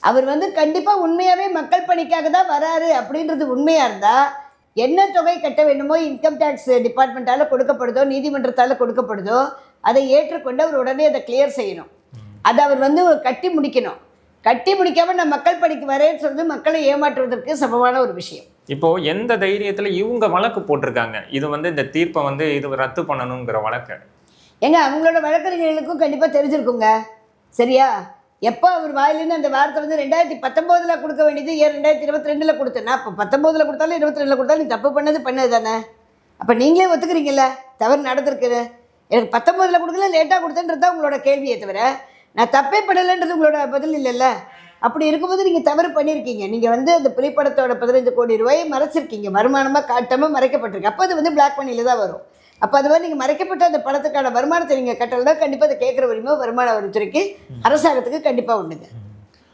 அவர் வந்து கண்டிப்பாக உண்மையாகவே மக்கள் பணிக்காக தான் வராரு அப்படின்றது உண்மையாக இருந்தால் என்ன தொகை கட்ட வேண்டுமோ இன்கம் டேக்ஸ் டிபார்ட்மெண்ட்டால் கொடுக்கப்படுதோ நீதிமன்றத்தால் கொடுக்கப்படுதோ அதை ஏற்றுக்கொண்டு அவர் உடனே அதை கிளியர் செய்யணும். அதை அவர் வந்து கட்டி முடிக்கணும். கட்டி முடிக்காமல் நான் மக்கள் பணிக்கு வரேன்னு சொல்றது மக்களை ஏமாற்றுவதற்கு சமமான ஒரு விஷயம். இப்போ எந்த தைரியத்தில் இவங்க வழக்கு போட்டிருக்காங்க இது வந்து இந்த தீர்ப்பை வந்து இது ரத்து பண்ணணுங்கிற வழக்கு? ஏங்க அவங்களோட வழக்கறிஞர்களுக்கும் கண்டிப்பாக தெரிஞ்சிருக்குங்க. சரியா? எப்போ அவர் வாயிலேருந்து அந்த வார்த்தை வந்து 2019 கொடுக்க வேண்டியது ஏன் 2022 கொடுத்தேன்னா, அப்போ 19 கொடுத்தாலும் 22 கொடுத்தாலும் நீ தப்பு பண்ணது தானே. அப்போ நீங்களே ஒத்துக்கிறீங்கல்ல தவறு நடந்திருக்குது. எனக்கு 19 கொடுக்கல லேட்டாக கொடுத்தேன்றது தான் உங்களோட கேள்வியை தவிர நான் தப்பே படலைன்றது உங்களோட பதில் இல்லைல்ல. அப்படி இருக்கும்போது நீங்கள் தவறு பண்ணியிருக்கீங்க. நீங்கள் வந்து அந்த புலிப்படத்தோட 15 கோடி ரூபாயை மறைச்சிருக்கீங்க, வருமானமாக காட்டாமல் மறைக்கப்பட்டிருக்கு. அப்போ அது வந்து பிளாக் மணியில் தான் வரும். அப்போ அது மாதிரி நீங்கள் மறைக்கப்பட்ட அந்த படத்துக்கான வருமானத்தை நீங்கள் கட்டலைன்னா கண்டிப்பாக அதை கேட்குற உரிமை வருமான வரித்துறைக்கு அரசாங்கத்துக்கு கண்டிப்பாக உண்டுங்க.